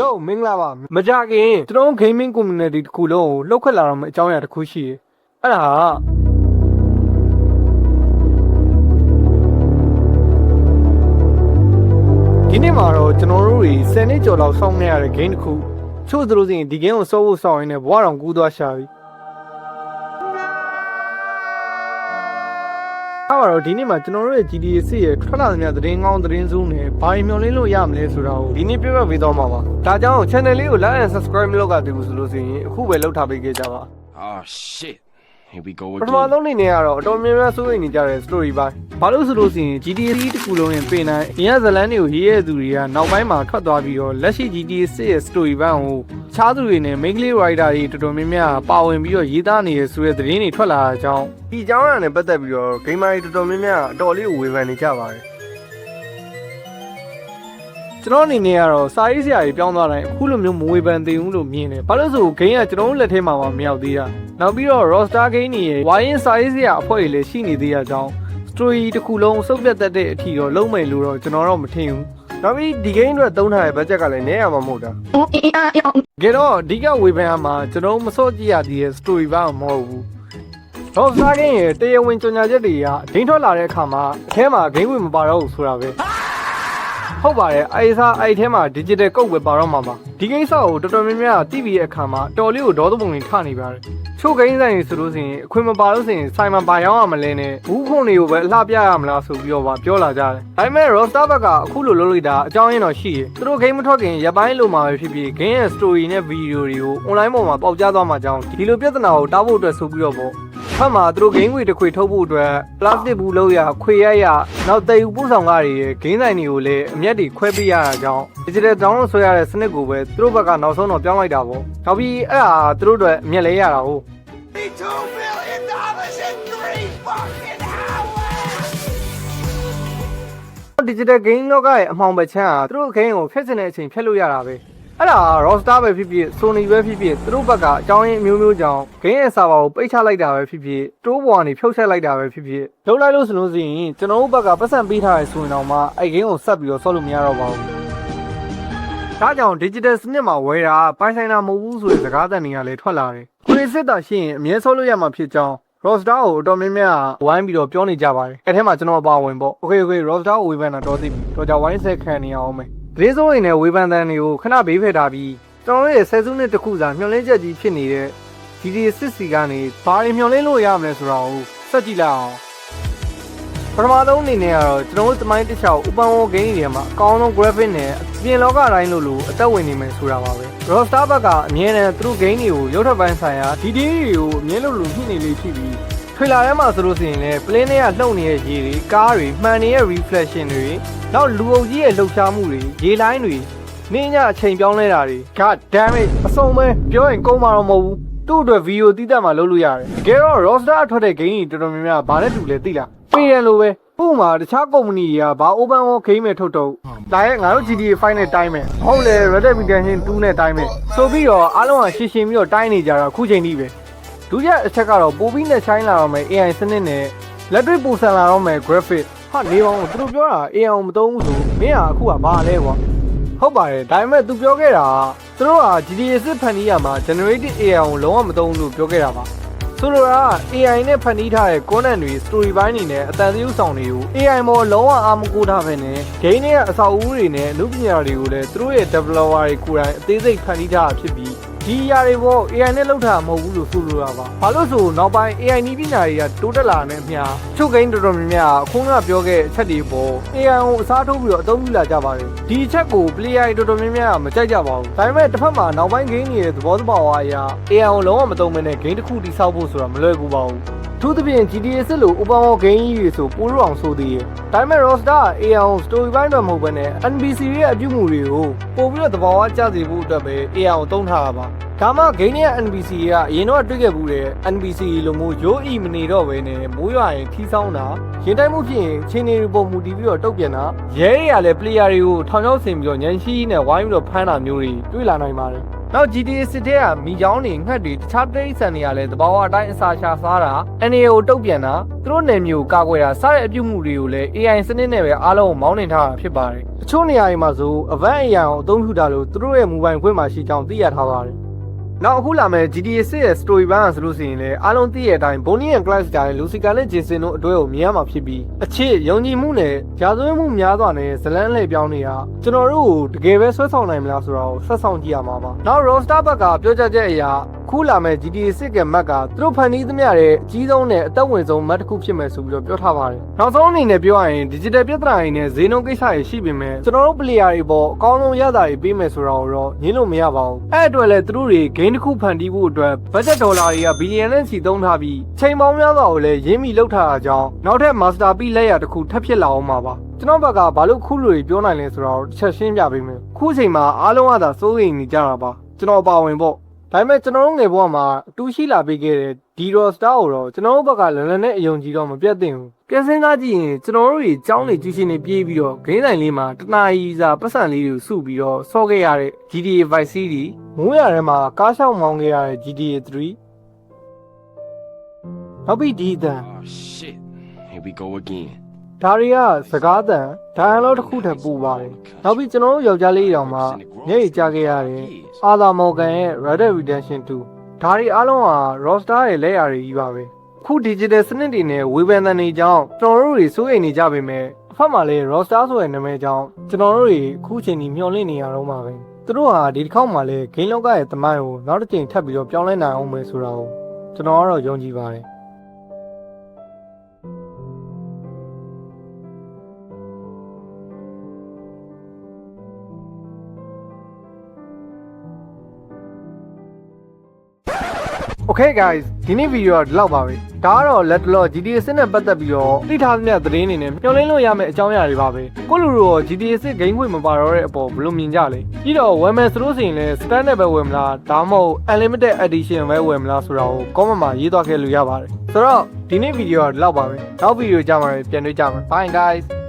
Yo မင်္ဂလာပါမကြခင်ကျွန်တော် gaming community တစ်ခုလုံးကိုလှုပ်ခတ်လာတော့မယ့်အကြောင်းအရာတစ်ခုရှိတယ်အဲ့ဒါဒီနေ့မှာတော့ကျွန်တော်တို့တွေ10နှစ်ကျော်လောက်စောင့်နေရတဲ့ game တစ်ခုချို့သူတို့စီဒီ game ကိုစောဖို့စောင့်ရင်းနဲ့ဘဝတော်ကူးသွားရှာပြီအဲ့တော့ဒီနေ့မှာကျွန်တော်တို့ရဲ့ GTA 6ရဲ့ထွက်လာတဲ့များသတင်းကောင်းသတင်းဆိုးနဲ့ဘာတွေမျှော်လင့်လို့ရမလဲဆိုတာကိုဒီနေ့ပြပြပေးသွားမှာပါဒါကြောင့် channel လေးကို like and subscribe မလုပ်ကြသေးဘူးဆိုလို့ဆိုရင်အခုပဲလုပ်ထားပေးခဲ့ကြပါ Oh shit. Here we go ပထမ again. ဆုံးအနေနဲ့ကတော့အတော်များများစိုးရိမ်နေကြတဲ့ story ပိုင်းဘာလို့ဆိုလို့ဆိုရင် GTA တစ်ခုလုံးရင်ပြင်နိုင်အရင်ဇလန်းတွေကိုရေးရတဲ့သူတွေကနောက်ပိုင်းမှာထွက်သွားပြီးတော့လက်ရှိ GTA 6ရဲ့ story ပိုင်းကိုခြားသူတွေနဲ့ main writer တွေတော်တော်များများပါဝင်ပြီးတော့ရေးသားနေတဲ့ဆိုတဲ့သတင်းတွေထွက်လာတာကြောင့်ဒီအကြောင်းအရာနဲ့ပတ်သက်ပြီးတော့ gamer တွေတော်တော်များများအတော်လေးကိုဝေဖန်နေကြပါတယ်ကျွန်တော်အနေနဲ့ကတော့စာရေးဆရာကြီးပြောင်းသွားတိုင်းအခုလိုမျိုးမဝေဖန်သေးဘူးလို့မြင်တယ်။ဘာလို့ဆို game ကကျွန်တော်တို့လက်ထဲမှာမရောက်သေးတာ။နောက်ပြီးတော့ Rockstar Game ရဲ့ဝိုင်းရင်စာရေးဆရာအဖွဲ့တွေလည်းရှိနေသေးတာကြောင့် story တစ်ခုလုံးစုပ်ပြတ်တတ်တဲ့အထိတော့လုံးမယ်လို့တော့ကျွန်တော်တော့မထင်ဘူး။နောက်ပြီးဒီ game အတွက်သုံးထားတဲ့ budget ကလည်းနည်းရမှာမဟုတ်တာ။ကြတော့အဓိကဝေဖန်ရမှာကျွန်တော်မစော့ကြည့်ရသေးတဲ့ story ဘာမှမဟုတ်ဘူး။ Rockstar Game ရဲ့တရားဝင်ကြေညာချက်တွေကဒိန်းထွက်လာတဲ့အခါမှာအထဲမှာ game ဝင်မပါတော့ဘူးဆိုတာပဲ။ဟုတ်ပါတယ်အဲ့ထဲမှာ digital code ပဲပါတော့မှာပါဒီကိစ္စကိုတော်တော်များများသိပြီးတဲ့အခါမှာတော်လေးကိုဒေါသပုံတွေထနေပါတယ်ချို့ဂိမ်းဆိုင်တွေဆိုလို့ဆိုရင်အခွင့်မပါလို့ဆိုရင်ဆိုင်မှာပါရောက်ရမလဲနဲ့ဘူးခွန်တွေကိုပဲအလှပြရမလားဆိုပြီးတော့ပြောလာကြတယ်ဒါပေမဲ့ Rockstar ဘက်ကအခုလိုလုပ်လိုက်တာအကြောင်းရင်းတော့ရှိတယ်သူတို့ဂိမ်းမထွက်ခင်ရပ်ပိုင်းလိုမှာပဲဖြစ်ဖြစ်ဂိမ်းရဲ့ story နဲ့ video တွေကို online ပေါ်မှာပေါက်ကြားသွားမှာကြောင်းဒီလိုပြဿနာကိုတားဖို့အတွက်ဆိုပြီးတော့ပေါ့ဖတ်မှာသူတို့ဂိမ်းငွေတစ်ခွေထုတ်ဖို့အတွက်ပလတ်စတစ်ဘူးလို့ရခွေရနောက်တည်ယူပို့ဆောင်ကားတွေရဲ့ဂိမ်းဆိုင်တွေကိုလည်းအမျက်တွေခွဲပေးရတာကြောင့် digital download ဆွဲရတဲ့စနစ်ကိုပဲသူတို့ဘက်ကနောက်ဆုံးတော့ပြောင်းလိုက်တာပေါ့နောက်ပြီးအဲ့ဒါသူတို့အတွက်အမျက်လဲရတာဟုတ်$2 million in 3 fucking hours! digital game လောကရဲ့အမှောင်ပဲချမ်းဟာသူတို့ဂိမ်းကိုဖျက်ချင်တဲ့အချိန်ဖျက်လို့ရတာပဲအဲ့ဒါ Rockstar ပဲဖြစ်ဖြစ် Sony ပဲဖြစ်ဖြစ်သူတို့ဘက်ကအကြောင်းရင်းအမျိုးမျိုးကြောင့် game ရဲ့ server ကိုပိတ်ချလိုက်တာပဲဖြစ်ဖြစ်တိုးပေါ်ကနေဖြုတ်ချက်လိုက်တာပဲဖြစ်ဖြစ်လုပ်လိုက်လို့ဆိုလို့ရှိရင်ကျွန်တော်တို့ဘက်ကပတ်စံပေးထားရဆိုရင်တော့မှအဲ့ game ကိုဆက်ပြီးတော့ဆော့လို့မရတော့ပါဘူးဒါကြောင့် digital စနစ်မှာဝယ်တာပိုင်ဆိုင်တာမဟုတ်ဘူးဆိုတဲ့စကားသံတွေကလည်းထွက်လာတယ်ကိုယ်စစ်တာရှိရင်အမြဲဆော့လို့ရမှာဖြစ်ကြောင်းRockstar ကိုအတော်များများဝိုင်းပြီးတော့ပြောနေကြပါတယ်အဲ့ထဲမှာကျွန်တော်ပါဝင်ပေါ့ Okay Rockstar ကိုဝေဖန်တာတော်သိပြီတော့ကြဝိုင်းဆက်ခံနေအောင်မယ်သတင်းစိုးတွေနဲ့ဝေဖန်တန်တွေကိုခဏဘေးဖယ်ထားပြီးကျွန်တော်ရဲ့ဆယ်စုနှစ်တစ်ခုစာမျှော်လင့်ချက်ကြီးဖြစ်နေတဲ့ GTA 6 စီကနေဘာတွေမျှော်လင့်လို့ရမလဲဆိုတာကိုစက်ကြည့်လိုက်အောင်ပထမဆုံးအနေနဲ့ကတော့ကျွန်တော်တို့တမိုင်းတစ်ချောက် Open World Game တွေမှာအကောင်းဆုံး graphic နဲ့ပြင်လောကတိုင်းလို့အသက်ဝင်နေမယ်ဆိုတာပါပဲ Rockstar ဘက်ကအမြဲတမ်းသူတို့ game တွေကိုရုပ်ထပ်ပိုင်းဆိုင်ရာ detail တွေကိုအမြဲလို့ညှိနေလေးဖြစ်ပြီးထွေလာထဲမှာဆိုလို့ဆိုရင်လည်း plane တွေကလှုပ်နေတဲ့ရေတွေကားတွေမှန်နေတဲ့ reflection တွေနောက်လူအုပ်ကြီးရဲ့လှုပ်ရှားမှုတွေရေလိုင်းတွေနေညအချိန်ပြောင်းလဲတာတွေ God damn it အစုံပဲပြောရင်ကုန်မှာတော့မဟုတ်ဘူးသူ့အတွက် video တီးတက်မှာလုပ်လို့ရတယ်တကယ်တော့ Rockstar ထွက်တဲ့ game တွေတော်တော်များများဘာနဲ့တူလဲသိလားပေးရလို့ပဲဥပမာတခြားကုမ္ပဏီတွေကဘာ open world game တွေထုတ်တော့ဒါရဲ့ငါတို့ GTA 5နဲ့တိုင်းမယ်ဟုတ်လေ Red Dead Redemption 2နဲ့တိုင်းမယ်ဆိုပြီးတော့အားလုံးကရှင်းပြီးတော့တိုင်းနေကြတာအခုချိန်ကြီးပဲဒုတိယအချက်ကတော့ပိုပြီးနဲ့ဆိုင်လာတော့မယ် AI စနစ်နဲ့လက်တွေ့ပုံစံလာတော့မယ် graphic ဟာနေပေါင်းသူတို့ပြောတာ AI ကိုမသုံးဘူးဆိုမင်းကအခုကဘာလဲကွာဟုတ်ပါတယ်ဒါပေမဲ့သူပြောခဲ့တာသူတို့က GTA 6ဖန်တီးရမှာ generated AI ကိုလုံးဝမသုံးဘူးလို့ပြောခဲ့တာပါဆိုလိုတာ AI နဲ့ဖန်တီးထားတဲ့ content တွေ story ပိုင်းတွေနဲ့အတန်သရုပ်ဆောင်တွေကို AI ပေါ်လုံးဝအားမကိုးထားဘဲနဲ့ game ရဲ့အဆောက်အဦတွေနဲ့အမှုပညာတွေကိုလည်းသူတို့ရဲ့ developer တွေကိုယ်တိုင်အသေးစိတ်ဖန်တီးထားတာဖြစ်ပြီးဒီအရာတွေပေါ့ AI နဲ့လုပ်တာမဟုတ်ဘူးလို့ဆိုလိုတာပါဘာလို့ဆိုနောက်ပိုင်း AI နည်းပညာတွေကတိုးတက်လာတဲ့အမျှချုပ် game တော်တော်များများအခုနကပြောခဲ့တဲ့အချက်တွေပေါ့ AI ကိုအစားထိုးပြီးတော့အသုံးပြုလာကြပါတယ်ဒီအချက်ကို player တော်တော်များများမကြိုက်ကြပါဘူးဒါပေမဲ့တစ်ဖက်မှာနောက်ပိုင်း game တွေရဲ့သဘောတဘာဝအရာ AI ကိုလုံးဝမသုံးဘဲနဲ့ game တစ်ခုတည်ဆောက်ဖို့ဆိုတာမလွယ်ကူပါဘူးသူသဖြင့် GTA 6လို့ open world game ကြီးတွေဆိုပိုလို့အောင်ဆိုသေးတယ်ဒါပေမဲ့ Rockstar AI ကို story ပိုင်းတော့မဟုတ်ဘဲနဲ့ NPC ရဲ့အပြုအမူတွေကိုပို့ပြီးတော့သဘာဝကျစေဖို့အတွက်ပဲ AI ကိုသုံးထားတာပါဒါမှ game ရဲ့ NPC ကအရင်တော့တွေ့ခဲ့ဘူးတဲ့ NPC လိုမျိုးရိုးအီမနေတော့ဘဲနဲ့မိုးရွာရင်ထီးဆောင်တာရင်တိုက်မှုဖြစ်ရင်ချင်းနေပုံမူတည်ပြီးတော့တုတ်ပြန်တာရဲတွေကလည်း player တွေကိုထောင်ချောက်ဆင်ပြီးတော့ညံရှိနဲ့ဝိုင်းပြီးတော့ဖမ်းတာမျိုးတွေတွေ့လာနိုင်ပါတယ် နောက် GTA စစ်တဲ့ကမိချောင်းတွေငှက်တွေတခြားတိရစ္ဆာန်တွေကလည်းတဘာဝအတိုင်းအစာရှာစားတာ NA ကိုတုတ်ပြန်တာသူတို့နယ်မြေကိုကာကွယ်တာစတဲ့အပြုမှုတွေကိုလည်း AI စနစ်နဲ့ပဲအားလုံးကိုမောင်းနှင်ထားတာဖြစ်ပါတယ်တချို့နေရာတွေမှာဆို Avant AI ကိုအသုံးပြုတာလို့သူတို့ရဲ့မူပိုင်ခွင့်မှာရှိကြောင်းသိရထားပါတယ်နောက်အခုလာမယ့် GTA 6ရဲ့ story ဘန်းဆိုလို့ဆိုရင်လည်းအားလုံးသိရတဲ့အတိုင်း Bonnie and Clyde ကြားရဲ့ Lucifer နဲ့ Jason တို့အတွဲကိုမြင်ရမှာဖြစ်ပြီးအချစ်ယုံကြည်မှုနဲ့ကြာသွင်းမှုများစွာနဲ့ဇလန်းလှည့်ပြောင်းနေတာကျွန်တော်တို့ကိုတကယ်ပဲဆွဲဆောင်နိုင်မလားဆိုတာကိုဆက်ဆောင်ကြည့်ရမှာပါနောက် Rockstar ဘက်ကပြောကြားချက်အရခုလာမယ့် GTA 6ရဲ့ map ကသူတို့ဖန်တီးသမျှရဲ့အကြီးဆုံးနဲ့အသက်ဝင်ဆုံး map တစ်ခုဖြစ်မယ်ဆိုပြီးတော့ပြောထားပါတယ်နောက်ဆုံးအနေနဲ့ပြောရရင် digital ပြဿနာတွေနဲ့ဈေးနှုန်းကိစ္စတွေရှိပေမဲ့ကျွန်တော်တို့ player တွေပေါ်အကောင်းဆုံးရတာတွေပေးမယ်ဆိုတာကိုတော့ညင်းလို့မရပါဘူးအဲ့အတွက်လည်းသူတို့တွေ game တစ်ခုဖန်တီးဖို့အတွက် budget ဒေါ်လာတွေကဘီလီယံနဲ့ချီသုံးထားပြီးချိန်ပေါင်းများစွာကိုလည်းရင်းမိလောက်ထားတာကြောင့်နောက်ထပ် masterpiece လက်ရာတစ်ခုထပ်ဖြစ်လာအောင်ပါကျွန်တော်ဘက်ကဘာလို့ခုလိုတွေပြောနိုင်လဲဆိုတော့တစ်ချက်ရှင်းပြပေးမယ်ခုချိန်မှာအားလုံးကသာစိုးရိမ်နေကြတာပါကျွန်တော်ပါဝင်ပေါ့ဒါပေမဲ့ကျွန်တော်တို့ငယ်ဘဝမှာအတူရှိလာပေးခဲ့တဲ့ဒီ Rockstar ကိုတော့ကျွန်တော်တို့ဘက်ကလည်းလည်းနဲ့အယုံကြည်တော့မပြတ်သင့်ဘူးပြန်စဉ်းစားကြည့်ရင်ကျွန်တော်တို့တွေကြောင်းနေကြီးရှင်နေပြေးပြီးတော့ဂိမ်းဆိုင်လေးမှာတနာရီစာပတ်စံလေးတွေစုပြီးတော့ဆော့ခဲ့ရတဲ့ GTA Vice City မိုးရထဲမှာကားရှောက်မောင်းခဲ့ရတဲ့ GTA 3နောက်ပြီးဒီအတန် Oh shit. Here we go again. ဒါတွေကစကားတန်ဒါရန်လောက်တစ်ခုထပ်ပူပါတယ်နောက်ပြီးကျွန်တော်တို့ယောက်ျားလေးတောင်မှညအိတ်ကြခဲ့ရတယ်အာသာမော်ဂန်ရဲ့ Red Dead Redemption 2ဒါတွေအားလုံးဟာ Rockstar ရဲ့လက်ရာတွေကြီးပါပဲခု digital စနစ်တွေနဲ့ဝေဖန်တဲ့နေကြောင်းကျွန်တော်တို့တွေစိုးရိမ်နေကြပေမဲ့အဖက်မှာလည်း Rockstar ဆိုတဲ့နာမည်ကြောင့်ကျွန်တော်တို့တွေအခုချိန်ကြီးမျှော်လင့်နေရတော့မှာပဲသူတို့ဟာဒီတစ်ခေါက်မှာလည်း game လောကရဲ့သမိုင်းကိုနောက်တစ်ချိန်ထပ်ပြီးတော့ပြောင်းလဲနိုင်အောင်မယ်ဆိုတာကိုကျွန်တော်ကတော့ယုံကြည်ပါတယ်Okay guys ဒီနေ့ဗီဒီယိုကဒီလောက်ပါပဲဒါကတော့လက်တလော GTA 6နဲ့ပတ်သက်ပြီးတော့သိထားသမျှသတင်းတွေနဲ့မျှော်လင့်လို့ရမယ့်အကြောင်းအရာတွေပါပဲကိုလူတို့ရော GTA 6 game ခွင့်မပါတော့တဲ့အပေါ်ဘယ်လိုမြင်ကြလဲပြီးတော့ဝယ်မယ်ဆိုလို့ဆိုရင်လည်း standard ပဲဝယ်မလားဒါမှမဟုတ် unlimited edition ပဲဝယ်မလားဆိုတာကို comment မှာရေးသွားခဲ့လို့ရပါတယ်ဆိုတော့ဒီနေ့ဗီဒီယိုကဒီလောက်ပါပဲနောက်ဗီဒီယိုကြမှာပြန်တွေ့ကြမယ် bye guys